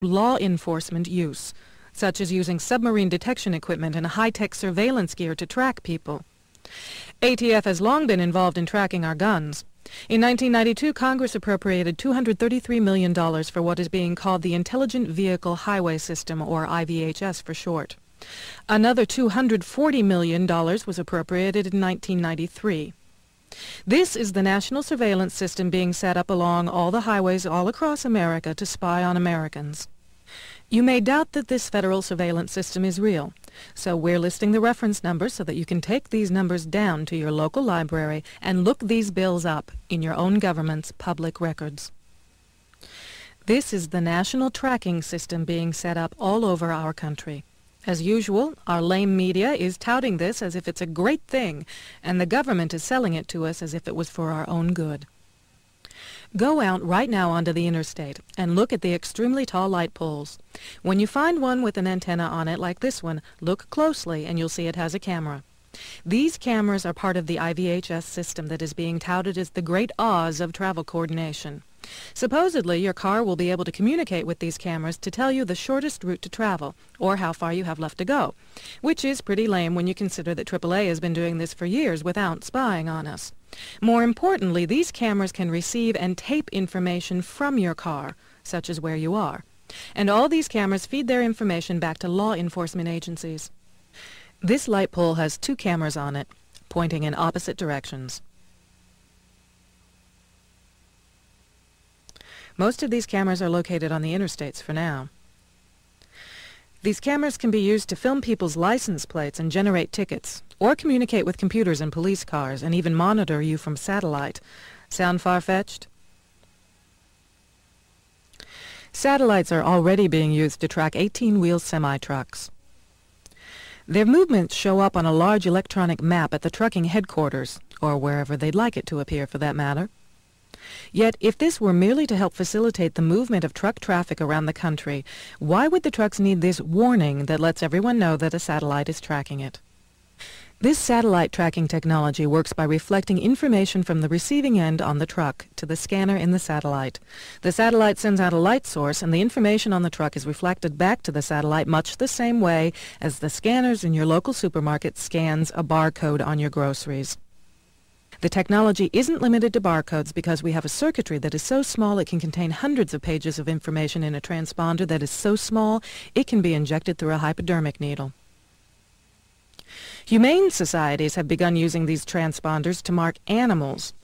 law enforcement use, such as using submarine detection equipment and high-tech surveillance gear to track people. ATF has long been involved in tracking our guns. In 1992, Congress appropriated $233 million for what is being called the Intelligent Vehicle Highway System, or IVHS for short. Another $240 million was appropriated in 1993. This is the national surveillance system being set up along all the highways all across America to spy on Americans. You may doubt that this federal surveillance system is real, so we're listing the reference numbers so that you can take these numbers down to your local library and look these bills up in your own government's public records. This is the national tracking system being set up all over our country. As usual, our lame media is touting this as if it's a great thing, and the government is selling it to us as if it was for our own good. Go out right now onto the interstate and look at the extremely tall light poles. When you find one with an antenna on it like this one, look closely and you'll see it has a camera. These cameras are part of the IVHS system that is being touted as the Great Oz of travel coordination. Supposedly, your car will be able to communicate with these cameras to tell you the shortest route to travel, or how far you have left to go, which is pretty lame when you consider that AAA has been doing this for years without spying on us. More importantly, these cameras can receive and tape information from your car, such as where you are. And all these cameras feed their information back to law enforcement agencies. This light pole has two cameras on it, pointing in opposite directions. Most of these cameras are located on the interstates for now. These cameras can be used to film people's license plates and generate tickets, or communicate with computers in police cars and even monitor you from satellite. Sound far-fetched? Satellites are already being used to track 18-wheel semi-trucks. Their movements show up on a large electronic map at the trucking headquarters, or wherever they'd like it to appear for that matter. Yet, if this were merely to help facilitate the movement of truck traffic around the country, why would the trucks need this warning that lets everyone know that a satellite is tracking it? This satellite tracking technology works by reflecting information from the receiving end on the truck to the scanner in the satellite. The satellite sends out a light source, and the information on the truck is reflected back to the satellite much the same way as the scanners in your local supermarket scans a barcode on your groceries. The technology isn't limited to barcodes because we have a circuitry that is so small it can contain hundreds of pages of information in a transponder that is so small it can be injected through a hypodermic needle. Humane societies have begun using these transponders to mark animals.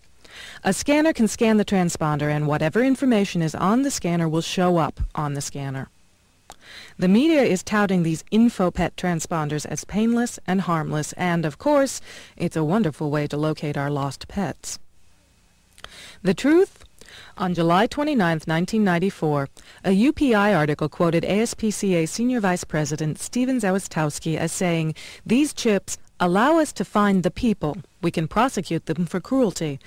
A scanner can scan the transponder, and whatever information is on the scanner will show up on the scanner. The media is touting these InfoPet transponders as painless and harmless, and, of course, it's a wonderful way to locate our lost pets. The truth? On July 29, 1994, a UPI article quoted ASPCA Senior Vice President Stephen Zawistowski as saying, "These chips allow us to find the people. We can prosecute them for cruelty.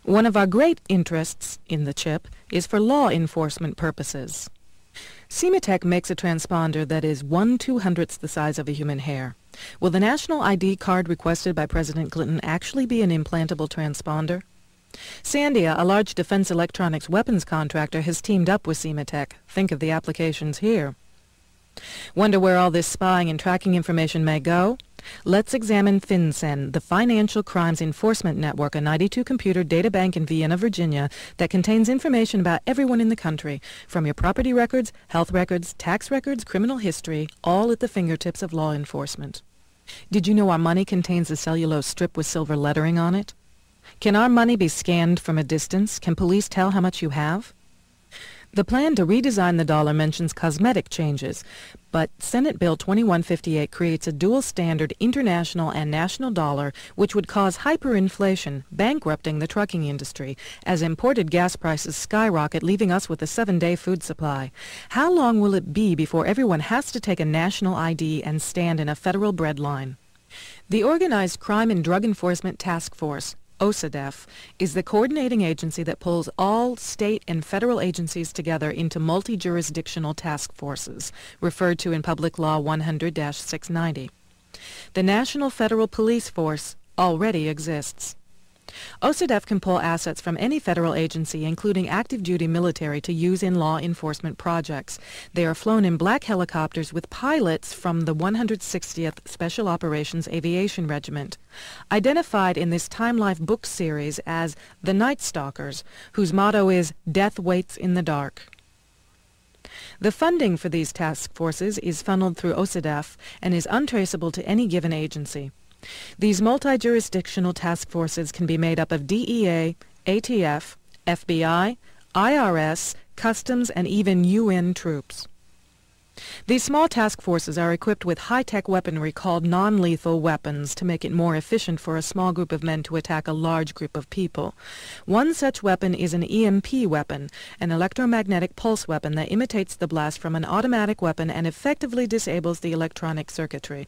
One of our great interests in the chip is for law enforcement purposes." Siege-10 makes a transponder that is 1/200th the size of a human hair. Will the national ID card requested by President Clinton actually be an implantable transponder? Sandia, a large defense electronics weapons contractor, has teamed up with Siege-10. Think of the applications here. Wonder where all this spying and tracking information may go? Let's examine FinCEN, the Financial Crimes Enforcement Network, a 92-computer data bank in Vienna, Virginia, that contains information about everyone in the country, from your property records, health records, tax records, criminal history, all at the fingertips of law enforcement. Did you know our money contains a cellulose strip with silver lettering on it? Can our money be scanned from a distance? Can police tell how much you have? The plan to redesign the dollar mentions cosmetic changes, but Senate Bill 2158 creates a dual-standard international and national dollar which would cause hyperinflation, bankrupting the trucking industry, as imported gas prices skyrocket, leaving us with a 7-day food supply. How long will it be before everyone has to take a national ID and stand in a federal bread line? The Organized Crime and Drug Enforcement Task Force, OCDEF, is the coordinating agency that pulls all state and federal agencies together into multi-jurisdictional task forces, referred to in Public Law 100-690. The National Federal Police Force already exists. OCDEF can pull assets from any federal agency, including active-duty military, to use in law enforcement projects. They are flown in black helicopters with pilots from the 160th Special Operations Aviation Regiment, identified in this Time Life book series as the Night Stalkers, whose motto is "Death Waits in the Dark." The funding for these task forces is funneled through OCDEF and is untraceable to any given agency. These multi-jurisdictional task forces can be made up of DEA, ATF, FBI, IRS, Customs, and even UN troops. These small task forces are equipped with high-tech weaponry called non-lethal weapons to make it more efficient for a small group of men to attack a large group of people. One such weapon is an EMP weapon, an electromagnetic pulse weapon that imitates the blast from an automatic weapon and effectively disables the electronic circuitry.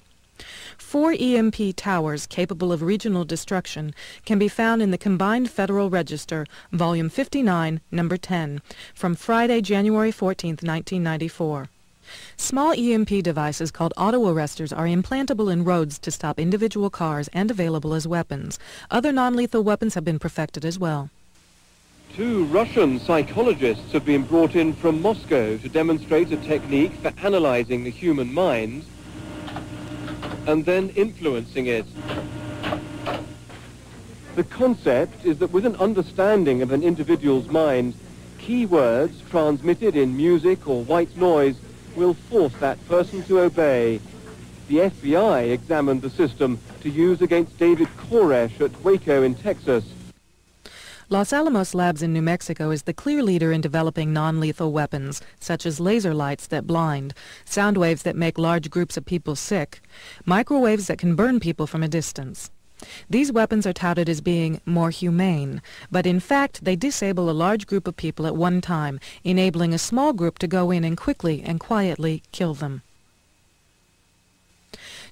4 EMP towers capable of regional destruction can be found in the Combined Federal Register, Volume 59, Number 10, from Friday, January 14, 1994. Small EMP devices called auto-arresters are implantable in roads to stop individual cars and available as weapons. Other non-lethal weapons have been perfected as well. 2 Russian psychologists have been brought in from Moscow to demonstrate a technique for analyzing the human mind and then influencing it. The concept is that with an understanding of an individual's mind, key words transmitted in music or white noise will force that person to obey. The FBI examined the system to use against David Koresh at Waco in Texas. Los Alamos Labs in New Mexico is the clear leader in developing non-lethal weapons, such as laser lights that blind, sound waves that make large groups of people sick, microwaves that can burn people from a distance. These weapons are touted as being more humane, but in fact they disable a large group of people at one time, enabling a small group to go in and quickly and quietly kill them.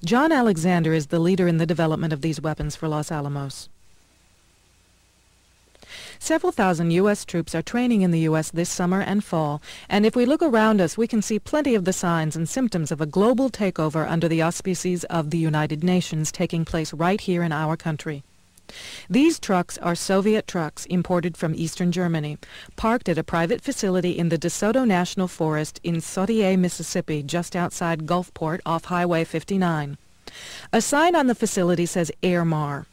John Alexander is the leader in the development of these weapons for Los Alamos. Several thousand U.S. troops are training in the U.S. this summer and fall, and if we look around us, we can see plenty of the signs and symptoms of a global takeover under the auspices of the United Nations taking place right here in our country. These trucks are Soviet trucks imported from eastern Germany, parked at a private facility in the DeSoto National Forest in Sautier, Mississippi, just outside Gulfport off Highway 59. A sign on the facility says Air Mar.